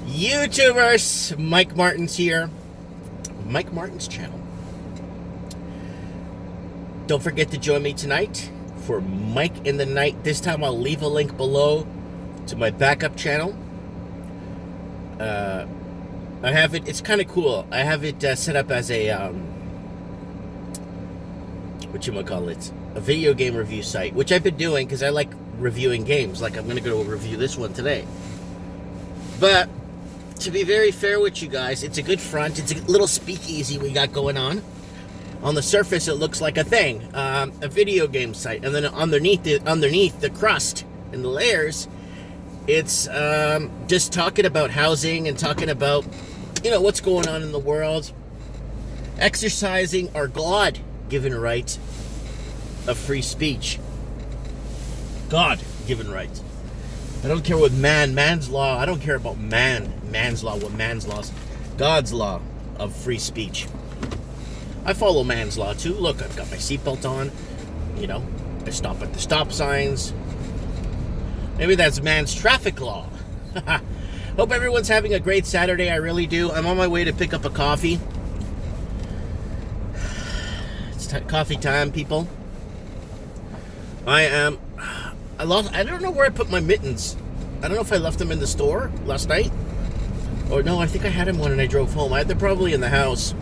YouTubers, Mike Martins here. Mike Martins channel. Don't forget to join me tonight for Mike in the Night. This time I'll leave a link below to my backup channel. I have it, it's kind of cool. I have it set up as a, a video game review site, which I've been doing because I like reviewing games. Like I'm going to go review this one today. But to be very fair with you guys, it's a good front. It's a little speakeasy we got going on. On the surface, it looks like a thing, a video game site. And then underneath the crust and the layers, it's just talking about housing and talking about, what's going on in the world. Exercising our God-given right of free speech. God-given right. I don't care what man's law. I don't care about man's law, what man's laws. God's law of free speech. I follow man's law too. Look, I've got my seatbelt on. I stop at the stop signs. Maybe that's man's traffic law. Hope everyone's having a great Saturday. I really do. I'm on my way to pick up a coffee. It's coffee time, people. I don't know where I put my mittens. I don't know if I left them in the store last night. Or no, I think I had them when I drove home. They're probably in the house.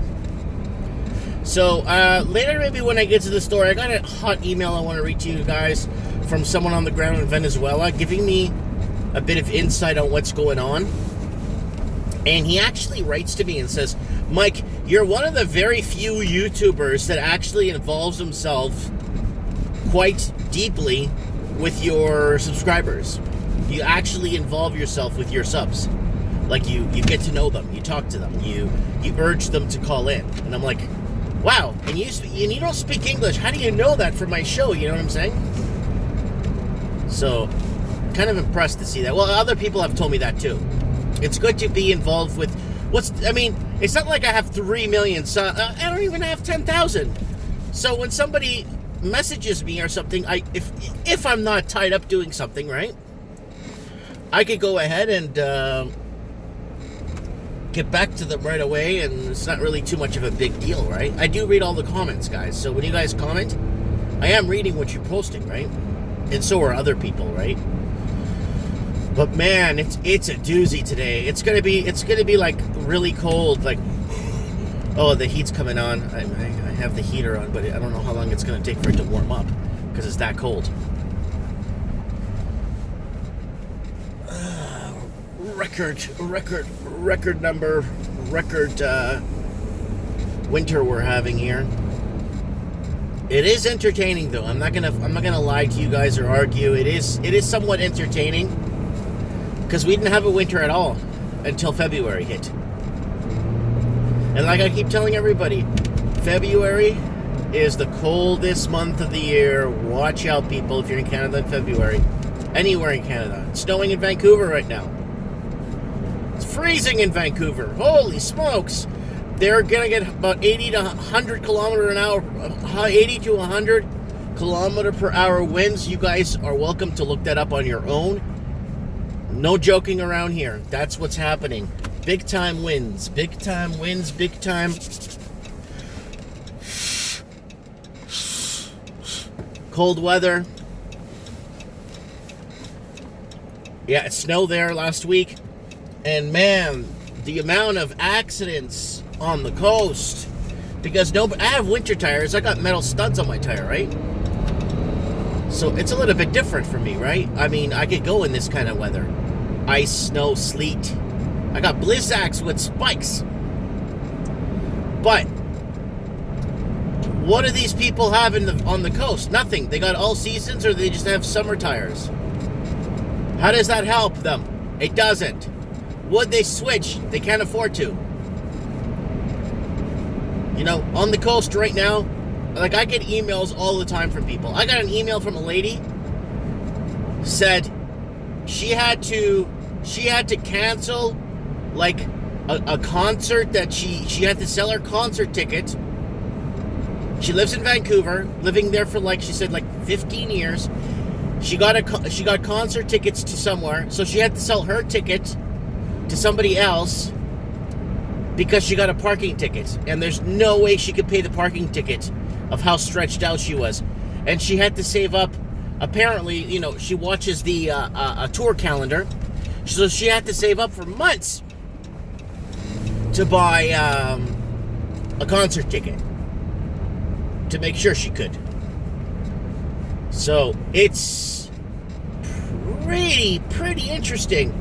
So, later maybe when I get to the store, I got a hot email I want to read to you guys from someone on the ground in Venezuela, giving me a bit of insight on what's going on. And he actually writes to me and says, Mike, you're one of the very few YouTubers that actually involves himself quite deeply with your subscribers. You actually involve yourself with your subs. Like you get to know them, you talk to them, you urge them to call in. And I'm like, wow, and you don't speak English. How do you know that from my show? You know what I'm saying? So, kind of impressed to see that. Well, other people have told me that too. It's good to be involved with it's not like I have 3 million subs. I don't even have 10,000. So when somebody messages me or something, if I'm not tied up doing something, right, I could go ahead and get back to them right away, and it's not really too much of a big deal, right? I do read all the comments, guys. So when you guys comment, I am reading what you're posting, right? And so are other people, right? But man, it's a doozy today. It's gonna be like really cold. Like, oh, the heat's coming on. I have the heater on, but I don't know how long it's gonna take for it to warm up because it's that cold. Record winter we're having here. It is entertaining though. I'm not gonna lie to you guys or argue. It is somewhat entertaining because we didn't have a winter at all until February hit. And like I keep telling everybody, February is the coldest month of the year. Watch out, people, if you're in Canada in February. Anywhere in Canada. It's snowing in Vancouver right now. It's freezing in Vancouver. Holy smokes. They're going to get about 80 to 100 kilometer an hour, 80 to 100 kilometer per hour winds. You guys are welcome to look that up on your own. No joking around here. That's what's happening. Big time winds. Big time winds. Big time cold weather. Yeah, it snowed there last week. And man, the amount of accidents on the coast, because I have winter tires. I got metal studs on my tire, right? So it's a little bit different for me, right? I mean, I could go in this kind of weather. Ice, snow, sleet. I got Blizzaks with spikes. But what do these people have on the coast? Nothing. They got all seasons, or they just have summer tires. How does that help them? It doesn't. Would they switch? They can't afford to. On the coast right now, like I get emails all the time from people. I got an email from a lady said she had to cancel like a concert that she had to sell her concert ticket. She lives in Vancouver, living there for she said 15 years. She got concert tickets to somewhere, so she had to sell her ticket to somebody else because she got a parking ticket. And there's no way she could pay the parking ticket of how stretched out she was. And she had to save up. Apparently, you know, she watches the a tour calendar. So she had to save up for months to buy a concert ticket to make sure she could. So it's pretty interesting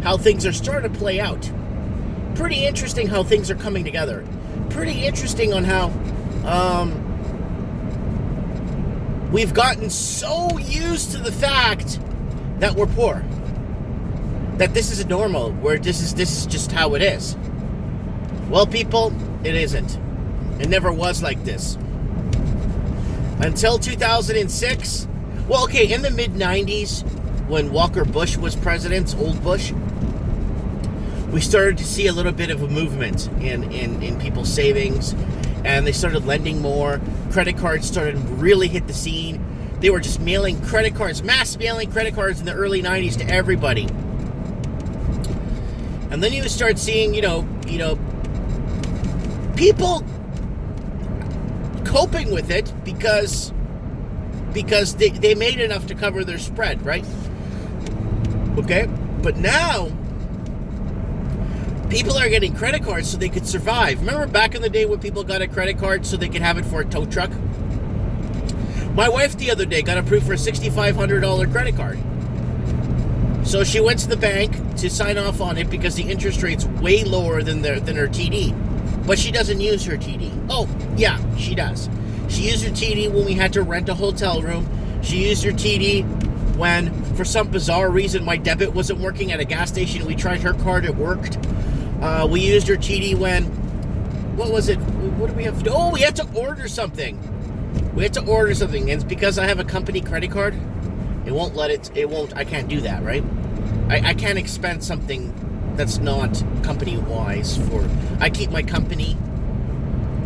how things are starting to play out. Pretty interesting how things are coming together. Pretty interesting on how we've gotten so used to the fact that we're poor. That this is normal, where this is just how it is. Well, people, it isn't. It never was like this. Until 2006. Well, okay, in the mid-90s, when Walker Bush was president, old Bush, we started to see a little bit of a movement in people's savings, and they started lending more. Credit cards started to really hit the scene. They were just mailing credit cards, mass mailing credit cards in the early 90s to everybody. And then you start seeing, you know, people coping with it because they made enough to cover their spread, right? Okay? But now, people are getting credit cards so they could survive. Remember back in the day when people got a credit card so they could have it for a tow truck? My wife the other day got approved for a $6,500 credit card. So she went to the bank to sign off on it because the interest rate's way lower than her TD. But she doesn't use her TD. Oh, yeah, she does. She used her TD when we had to rent a hotel room. She used her TD when, for some bizarre reason, my debit wasn't working at a gas station. We tried her card, it worked. We used her TD when, what was it? What did we have to do? Oh, we had to order something. We had to order something, and it's because I have a company credit card. I can't do that, right? I can't expense something that's not company-wise I keep my company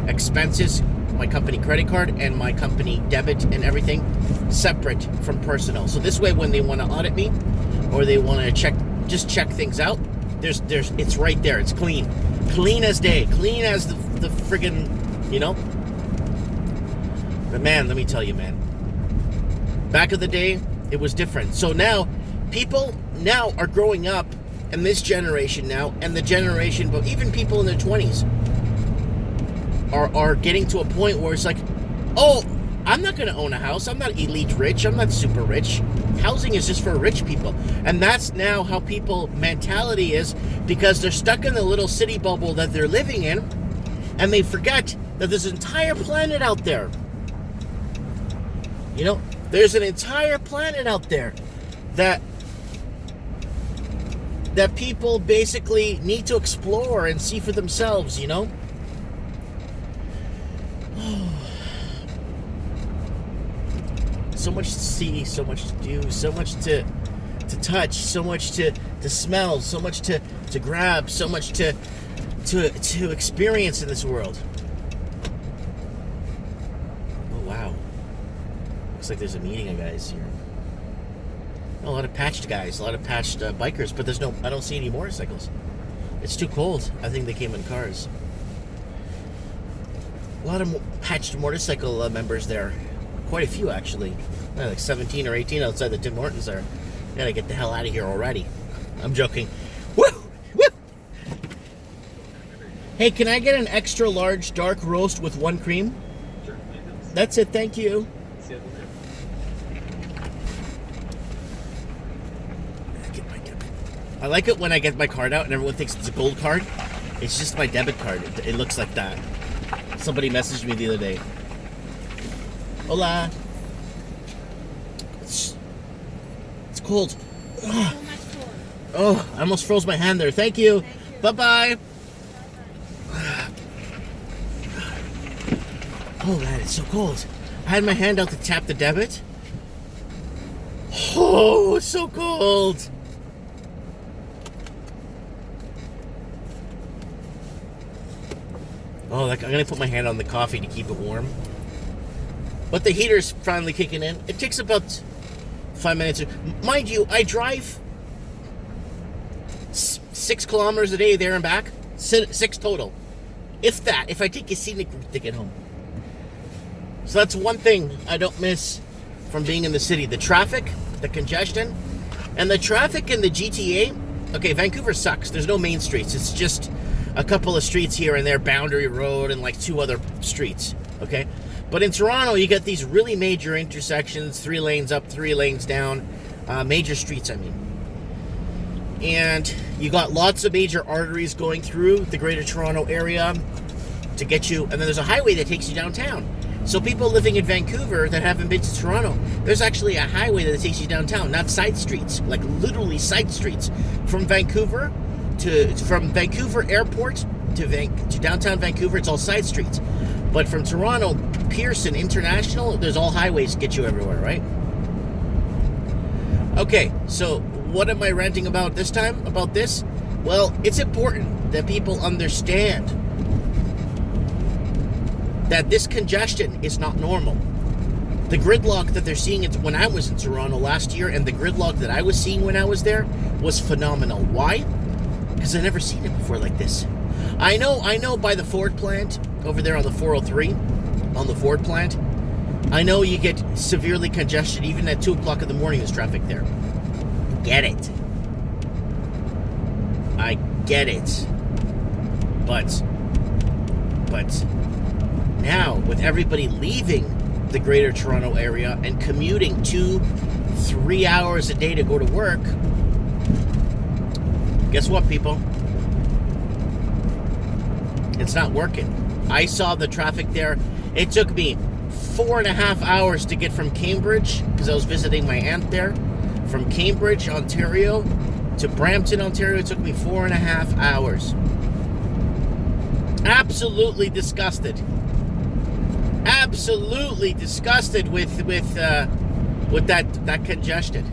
expenses, my company credit card, and my company debit and everything separate from personal. So this way, when they want to audit me, or they want to check things out, it's right there. It's clean as day, clean as the friggin', you know? But man, let me tell you, man, back in the day, it was different. So now, people now are growing up, and this generation now, and the generation, but even people in their 20s are getting to a point where it's like, oh, I'm not going to own a house. I'm not elite rich. I'm not super rich. Housing is just for rich people. And that's now how people mentality is, because they're stuck in the little city bubble that they're living in, and they forget that there's an entire planet out there. You know, there's an entire planet out there that people basically need to explore and see for themselves, you know? So much to see, so much to do, so much to touch, so much to smell, so much to grab, so much to experience in this world. Oh, wow. Looks like there's a meeting of guys here. A lot of patched guys, a lot of patched bikers, but I don't see any motorcycles. It's too cold. I think they came in cars. A lot of patched motorcycle members there. Quite a few, actually. Like 17 or 18 outside the Tim Hortons there. Gotta get the hell out of here already. I'm joking. Woo! Woo! Hey, can I get an extra large dark roast with 1 cream? Sure. That's it, thank you. I like it when I get my card out and everyone thinks it's a gold card. It's just my debit card. It looks like that. Somebody messaged me the other day. Hola. It's cold. Oh, I almost froze my hand there. Thank you. Bye-bye. Oh, man, it's so cold. I had my hand out to tap the debit. Oh, it's so cold. Oh, I'm going to put my hand on the coffee to keep it warm. But the heater's finally kicking in. It takes about 5 minutes. Mind you, I drive 6 kilometers a day there and back. 6 total. If that, if I take a scenic route to get home. So that's one thing I don't miss from being in the city. The traffic, the congestion, and the traffic in the GTA. Okay, Vancouver sucks. There's no main streets. It's just a couple of streets here and there, Boundary Road and like 2 other streets, okay? But in Toronto, you get these really major intersections, 3 lanes up, 3 lanes down, major streets, I mean. And you got lots of major arteries going through the Greater Toronto area to get you, and then there's a highway that takes you downtown. So people living in Vancouver that haven't been to Toronto, there's actually a highway that takes you downtown, not side streets, like literally side streets. From Vancouver Airport to downtown Vancouver, it's all side streets. But from Toronto, Pearson International, there's all highways to get you everywhere, right? Okay, so what am I ranting about this time, about this? Well, it's important that people understand that this congestion is not normal. The gridlock that they're seeing when I was in Toronto last year and the gridlock that I was seeing when I was there was phenomenal. Why? Because I've never seen it before like this. I know by the Ford plant over there on the 403, on the Ford plant, I know you get severely congested even at 2 o'clock in the morning. There's traffic there. Get it. I get it. But now, with everybody leaving the Greater Toronto area and commuting 2-3 hours a day to go to work, guess what, people? It's not working. I saw the traffic there. It took me 4.5 hours to get from Cambridge, because I was visiting my aunt there. From Cambridge, Ontario, to Brampton, Ontario, it took me 4.5 hours. Absolutely disgusted. Absolutely disgusted with that congestion.